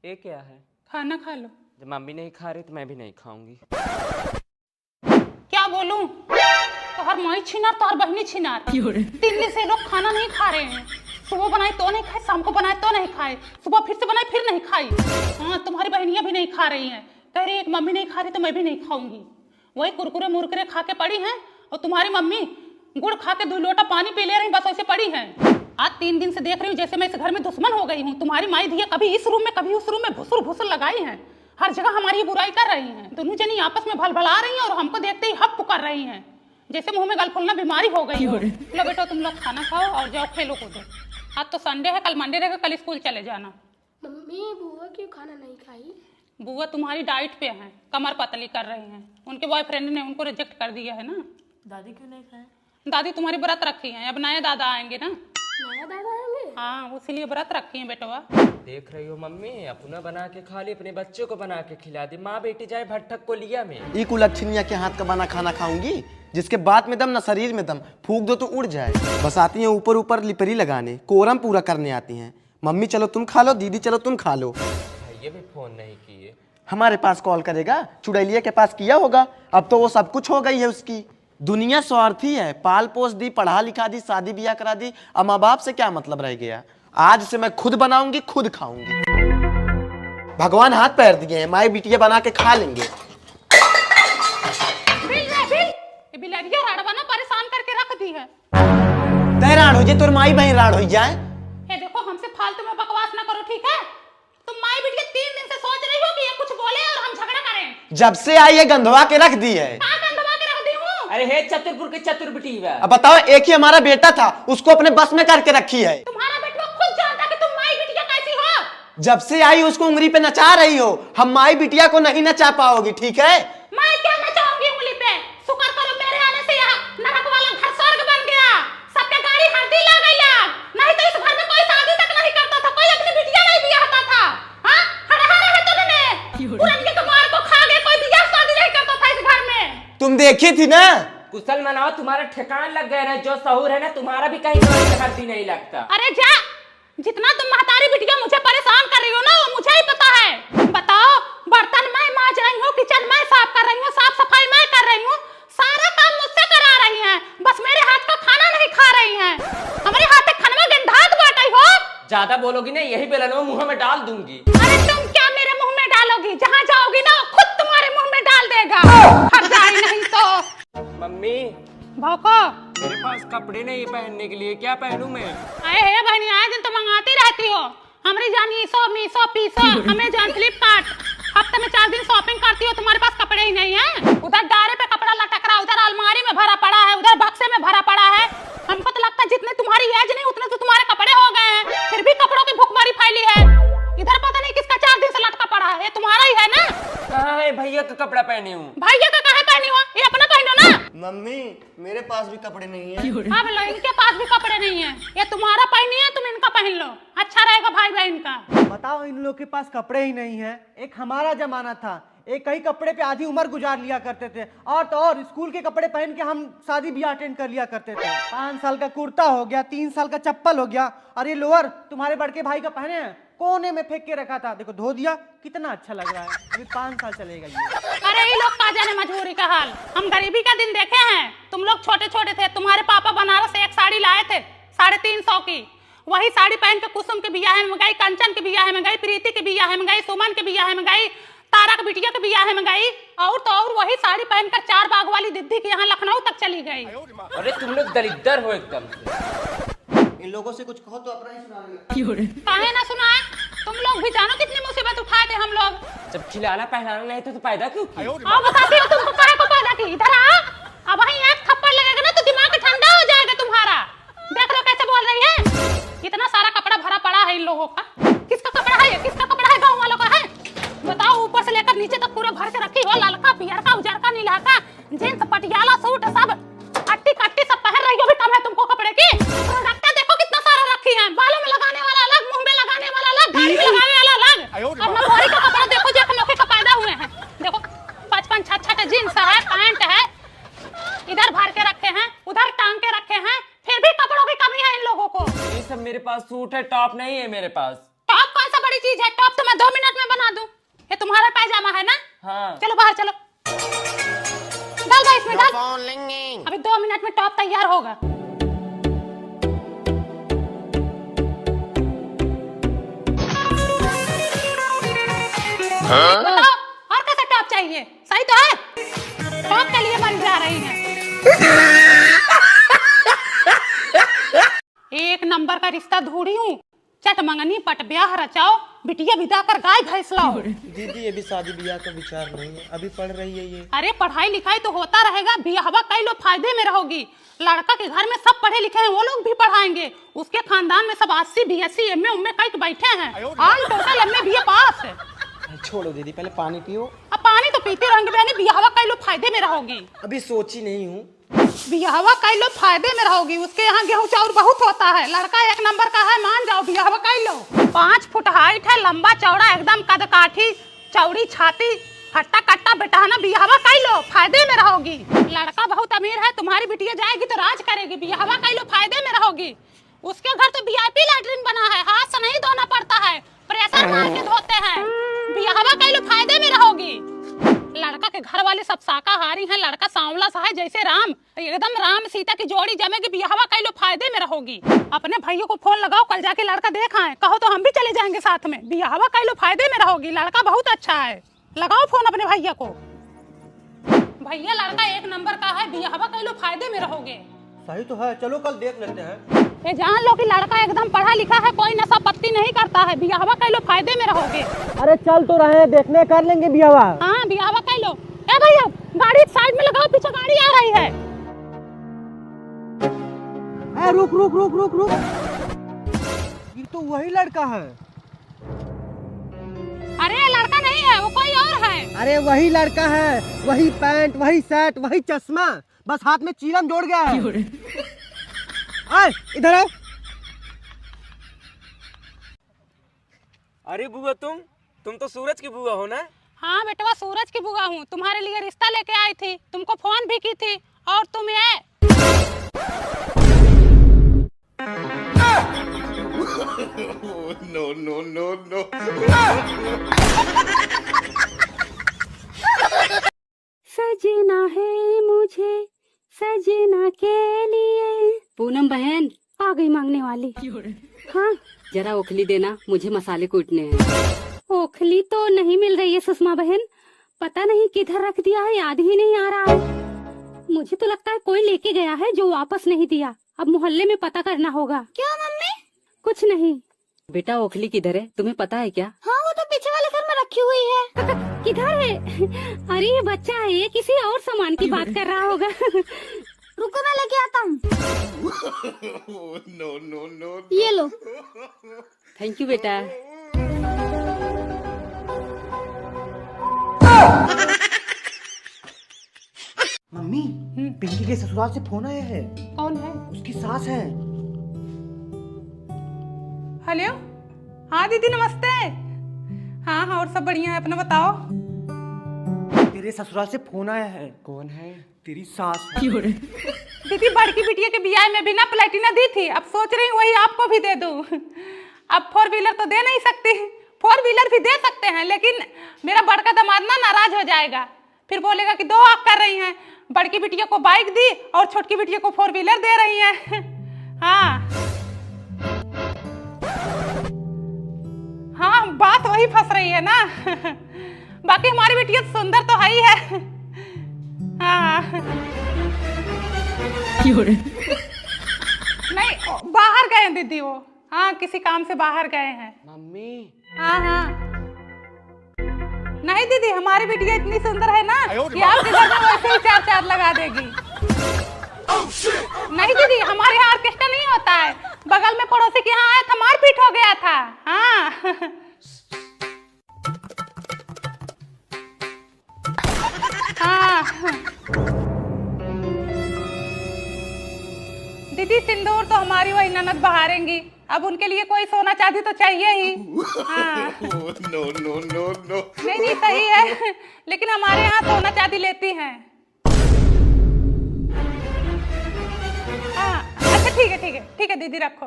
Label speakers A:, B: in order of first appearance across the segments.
A: ये क्या है?
B: खाना खा लो।
A: जब मम्मी नहीं खा रही तो मैं भी नहीं खाऊंगी।
B: क्या बोलूं? तो हर माई छिनार तो हर बहनी छिनार। 3 दिन से लोग खाना नहीं खा रहे हैं। सुबह बनाए तो नहीं खाए, शाम को बनाए तो नहीं खाए, सुबह फिर से बनाए फिर नहीं खाई। हाँ, तुम्हारी बहनियां भी नहीं खा रही हैं। कह रही एक मम्मी नहीं खा रही तो मैं भी नहीं खाऊंगी। वही कुरकुरे मुरकुरे खा के पड़ी हैं और तुम्हारी मम्मी गुड़ खा के 2 लोटा पानी पी ले रही, बस ऐसे पड़ी हैं। आज 3 दिन से देख रही हूँ जैसे मैं इस घर में दुश्मन हो गई हूँ। तुम्हारी माई धिया कभी इस रूम में कभी उस रूम में भुसुर भुसुर लगाई हैं। हर जगह हमारी बुराई कर रही हैं। दोनों जनी आपस में भलभला रही हैं और हमको देखते ही हप कर रही हैं, जैसे मुंह में गल फूलना बीमारी हो गई हो। लो बेटो तुम लोग खाना खाओ और जाओ खेलो कूदो। आज तो संडे है, कल मंडे रहेगा, कल स्कूल चले जाना।
C: मम्मी बुआ क्यों खाना नहीं खाई?
B: बुआ तुम्हारी डाइट पे हैं, कमर पतली कर रही हैं। उनके बॉयफ्रेंड ने उनको रिजेक्ट कर दिया है ना।
C: दादी क्यों नहीं खाए?
B: दादी तुम्हारी व्रत रखी हैं, अब नए दादा आएंगे ना।
C: नया दादा आएंगे?
B: हाँ, इसीलिए व्रत रखी हैं बेटवा।
A: देख रही हो मम्मी, अपना बना के खा ली, अपने बच्चे को बना के खिला दी। माँ बेटी जाए भट्ठक को लिया में।
D: ई कुलच्छनिया के हाथ का बना खाना खाऊंगी, जिसके बात में दम ना शरीर में दम। फूंक दो तो उड़ जाए। बस आती हैं ऊपर ऊपर लिपरी लगाने, कोरम पूरा करने आती हैं। मम्मी चलो तुम खा लो, दीदी चलो तुम खा लो।
A: ये भी फोन नहीं किए।
D: हमारे पास कॉल करेगा, चुड़ैलिया के पास किया होगा। अब तो वो सब कुछ हो गई है उसकी। दुनिया स्वार्थी है, पाल पोस दी, पढ़ा लिखा दी, शादी ब्याह करा दी। अब माँ बाप से क्या मतलब रह गया। आज से मैं खुद बनाऊंगी, खुद खाऊंगी। भगवान हाथ पैर दिए हैं, माई बिटिया बना के खा लेंगे।
B: बिलरिया राड़वा ना परेशान करके रख दी है।
D: तय राड़ हो जाए तो माई बहन राड़ हो जाए।
B: ये देखो हमसे फालतू में बकवास ना करो, ठीक है? तुम माई बिटिया 3 दिन से सोच रही हो कि ये कुछ बोले और हम झगड़ा करें।
D: जब से आई है गंधवा के रख दी है।
B: कहाँ गंदवा के रख दी हूँ?
A: अरे हे चतुरपुर के चतुर बेटी है।
D: अब बताओ, एक ही हमारा बेटा था, उसको अपने बस में करके रखी है।
B: तुम्हारा बेटा खुद जानता कि तुम माई बिटिया कैसी हो।
D: जब से आई उसको उंगली पे नचा रही हो। हम माई बिटिया को नहीं नचा पाओगी, ठीक है?
B: मैं क्या नचाऊंगी उंगली पे? शुक्र करो मेरे आने से यहाँ नरक वाला घर स्वर्ग बन गया। सबके गाड़ी हल्दी ला गई यार। नहीं तो इस घर में कोई शादी तक नहीं करता था, कोई अपनी बिटिया नहीं ब्याहता था। हाँ, हरा है तुमने। पुरनके कमार को खा गए, कोई ब्याह शादी नहीं करता था इस घर में।
D: तुम देखी थी ना।
A: कुशल मनाओ, तुम्हारा ठिकान लग गया ना। जो सहूर है ना तुम्हारा भी कहीं हल्दी नहीं लगता।
B: अरे जा, जितना तुम महतारी बिटिया मुझे परेशान कर रही हो ना, वो मुझे ही पता है। बताओ, बर्तन मैं मांज रही हूँ, किचन मैं साफ कर रही हूँ, साफ सफाई मैं कर रही हूँ, सारा काम मुझसे करा रही हैं। बस मेरे हाथ का खाना नहीं खा रही हैं। हमारे हाथ के खाने में गंधात बांटी हो।
A: ज्यादा बोलोगी ना, यही बेलन मुंह में डाल दूंगी।
B: अरे तुम क्या मेरे मुंह में डालोगी? जहाँ जाओगी ना खुद तुम्हारे मुंह में डाल देगा। हट जाए नहीं तो।
A: मम्मी
B: भौको,
A: मेरे पास कपड़े नहीं पहनने के लिए, क्या पहनूं मैं?
B: अरे हे बहनी, आए दिन तो मंगाती रहती हो। हमारी जान ईसो मीसो पीसो, अमेज़न, फ्लिपकार्ट, हफ्ते में 4 दिन शॉपिंग करती हो। तुम्हारे पास कपड़े ही नहीं है। उधर डारे पे कपड़ा लटक रहा, उधर अलमारी में भरा पड़ा है, उधर बक्से में भरा पड़ा है। हमको तो लगता है जितने तुम्हारी एज नहीं उतने तो तुम्हारे कपड़े हो गए हैं, फिर भी कपड़ों की भुखमरी फैली है। इधर पता नहीं किसका 4 दिन से लटका पड़ा है। ये तुम्हारा ही है ना?
A: कहाँ है भैया का कपड़ा पहनी हूँ?
B: भैया का कहाँ पहनी हो? ये अपना पहनो ना।
D: मम्मी मेरे पास भी कपड़े नहीं है।
B: अब लो, इनके पास भी कपड़े नहीं है। ये तुम्हारा पहनी है, तुम इनका पहन लो, अच्छा रहेगा भाई बहन का।
E: बताओ, इन लोग के पास कपड़े ही नहीं है। एक हमारा जमाना था, एक कई कपड़े पे आधी उम्र गुजार लिया करते थे। और तो और स्कूल के कपड़े पहन के हम शादी ब्याह अटेंड कर लिया करते थे। 5 साल का कुर्ता हो गया, 3 साल का चप्पल हो गया, और ये लोअर तुम्हारे बड़के भाई का पहने हैं, कोने में फेंक के रखा था। देखो धो दिया, कितना अच्छा लग रहा है। अभी 5 साल चलेगा ये।
B: अरे ये लोग का जाने मजबूरी का हाल। हम गरीबी का दिन देखे हैं। तुम लोग छोटे छोटे थे, तुम्हारे पापा बनारस से एक साड़ी लाए थे 350 की। वही साड़ी पहन के कुसुम के बियाह में गई, कंचन के बियाह में गई, प्रीति के बियाह में गई, सुमन के बियाह में गई, तारा के बिटिया के बियाह में गई, और तो और वही साड़ी पहनकर 4 बाग वाली दीदी के यहाँ लखनऊ तक चली गई।
A: अरे तुम लोग दरिद्र हो एकदम से।
D: इन लोगों से कुछ कहो तो अपना ही सुना।
B: काहे ना सुनाए? तुम लोग भी जानो कितनी मुसीबत उठाए थे हम लोग।
A: जब खिलाना पहनाना नहीं तो पैदा क्यों की?
B: आओ बताती हो तुमको काहे को पैदा की। इधर आ, अब वहीं एक थप्पड़ लगेगा ना तो दिमाग ठंडा हो जाएगा तुम्हारा। देख लो कैसे बोल रही है। इतना सारा कपड़ा भरा पड़ा है इन लोगों का। किसका कपड़ा है ये? किसका कपड़ा है? गाँव वालों का है? बताओ, ऊपर से लेकर नीचे तक पूरे भर के रखी हो। ललका, पियरका, उजरका, नीलाका, जींस, पटियाला सूट, सब अट्टी कट्टी सब पहन रही हो। भी कम है तुमको कपड़े की? प्रोडक्ट देखो कितना सारा रखी है। बालों में लगाने वाला अलग, मुंह में लगाने वाला अलग, दाढ़ी में लगाने वाला अलग। और नौकरी का कपड़ा देखो जो नौकरी का पैदा हुए हैं। देखो 55 छठ जींस है, पैंट है, इधर भर के रखे हैं, उधर टांग के रखे हैं, फिर भी कपड़ों की कमी है इन लोगों को।
A: ये सब मेरे पास सूट है, टॉप नहीं है मेरे पास।
B: टॉप कौन सा बड़ी चीज है, टॉप तो मैं 2 मिनट में बना दूं। ये तुम्हारा पैजामा है ना?
A: हाँ।
B: चलो बाहर चलो, डाल दो इसमें, डाल। अभी 2 मिनट में टॉप तैयार होगा। बताओ और कैसा टॉप चाहिए? सही तो है? टॉप के लिए बन जा रही है। एक नंबर का रिश्ता ढूंढी हूँ, चट मंगनी पट ब्याह रचाओ, बिटिया बिदा कर गाय भैंस लाओ।
D: दीदी अभी शादी ब्याह का विचार नहीं है, अभी पढ़ रही है ये।
B: अरे पढ़ाई लिखाई तो होता रहेगा, ब्याहवा कई लोग फायदे में रहोगी। लड़का के घर में सब पढ़े लिखे हैं, वो लोग भी पढ़ाएंगे। उसके खानदान में सब 80 BSc MA उम्मे कई बैठे हैं, ऑल टोटल MA BA पास है।
D: छोड़ो दीदी, पहले पानी पियो।
B: अब पानी तो पीते रहेंगे बहनी, ब्याहवा कई लोग फायदे में रहोगी।
D: अभी सोची नहीं हूँ।
B: ब्याहवा कई लोग फायदे में रहोगी, उसके यहाँ गेहूं चाउर बहुत होता है। लड़का 1 नंबर का है, मान जाओ। ब्याहवा कई लो, 5 फुट हाइट है, लंबा चौड़ा एकदम, कद काठी, चौड़ी छाती, हट्टा कट्टा बेटाना। ब्याहवा कई लो, फायदे में रहोगी। लड़का बहुत अमीर है, तुम्हारी बिटिया जाएगी तो राज करेगी। ब्याहवा कई लो, फायदे में रहोगी। उसके घर तो VIP लैट्रिन बना है, हाथ से नहीं धोना पड़ता है, प्रेशर मार के धोते हैं। ब्याहवा कई लो, फायदे में रहोगी। लड़का के घर वाले सब शाकाहारी हैं, लड़का सांवला सा है जैसे राम, एकदम राम सीता की जोड़ी जमेगी। ब्याहवा कई लो, फायदे में रहोगी। अपने भाइयों को फोन लगाओ, कल जाके लड़का देखा है, कहो तो हम भी चले जाएंगे साथ में। ब्याहवा कई लो, फायदे में रहोगी। लड़का बहुत अच्छा है, लगाओ फोन अपने भैया को। भैया लड़का 1 नंबर का है, ब्याहवा कई लो, फायदे में रहोगे।
E: सही तो है, चलो कल देख लेते हैं।
B: ये जान लो कि लड़का एकदम पढ़ा लिखा है, कोई नशा पत्ती नहीं करता है। ब्याहवा कई लो, फायदे में रहोगे।
E: अरे चल तो रहे हैं, देखने कर लेंगे ब्याहवा।
B: हाँ ब्याहवा कई लो। ए भैया गाड़ी साइड में लगाओ, पीछे गाड़ी आ रही है।
E: ए रुक रुक रुक रुक रुक, ये तो वही लड़का है।
B: अरे लड़का नहीं है, वो कोई और है।
E: अरे वही लड़का है, वही पैंट, वही शर्ट, वही चश्मा, बस हाथ में चीलम जोड़ गया है। आए इधर आओ।
A: अरे बुआ तुम तो सूरज की बुआ हो ना?
B: हाँ बेटवा, सूरज की बुआ हूँ। तुम्हारे लिए रिश्ता लेके आई थी, तुमको फोन भी की थी, और तुम ये
F: no, no, no, no.
G: सजना है मुझे सजना के लिए। पूनम बहन आ गई मांगने वाली। हाँ जरा ओखली देना, मुझे मसाले कूटने हैं। ओखली तो नहीं मिल रही है सुषमा बहन, पता नहीं किधर रख दिया है, याद ही नहीं आ रहा है। मुझे तो लगता है कोई लेके गया है जो वापस नहीं दिया। अब मोहल्ले में पता करना होगा। क्यों मम्मी? कुछ नहीं। बेटा ओखली किधर है, तुम्हें पता है क्या? हाँ वो तो पीछे वाले घर में रखी हुई है। किधर है? अरे ये बच्चा है, ये किसी और सामान की बात कर रहा होगा। रुको मैं लेके आता हूँ।
F: no, no, no.
G: ये लो। थैंक यू बेटा।
E: मम्मी पिंकी के ससुराल से फोन आया है।
B: कौन है?
E: उसकी सास है।
B: हेलो, हाँ दीदी नमस्ते। हाँ हाँ, और सब बढ़िया है, अपना बताओ।
E: तेरे ससुराल से फोन आया है।
D: कौन है?
E: तेरी सास।
B: दीदी बड़की बिटिया के ब्याह में बिना प्लेटिना दी थी, अब सोच रही हूँ वही आपको भी दे दूँ। अब 4 व्हीलर तो दे नहीं सकती, 4 व्हीलर भी दे सकते हैं, लेकिन मेरा बड़का दामाद ना नाराज हो जाएगा, फिर बोलेगा कि 2 आप कर रही हैं। बड़की बिटिया को बाइक दी और छोटकी बिटिया को 4 व्हीलर दे रही हैं। हाँ हाँ, बात वही फंस रही है ना। बाकी हमारी बिटिया सुंदर तो है ही है। हाँ नहीं, बाहर गए हैं दीदी वो। हाँ किसी काम से बाहर गए हैं।
D: मम्मी।
B: हाँ हाँ, नहीं दीदी हमारी बिटिया इतनी सुंदर है ना कि आपके घर में वैसे ही 4 लगा देगी। नहीं दीदी, हमारे यहाँ ऑर्केस्ट्रा नहीं होता है, बगल में पड़ोसी के यहाँ आया था, मारपीट हो गया था। हाँ हाँ दीदी, सिंदूर तो हमारी वही ननद बहारेंगी, अब उनके लिए कोई सोना चांदी तो चाहिए ही। हाँ
F: no, no, no, no.
B: नहीं नहीं सही है, लेकिन हमारे यहाँ सोना चांदी लेती हैं। हाँ अच्छा ठीक है ठीक है ठीक है दीदी, रखो।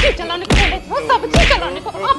B: सब्जी चलाने को बोले थे, सब्जी चलाने को।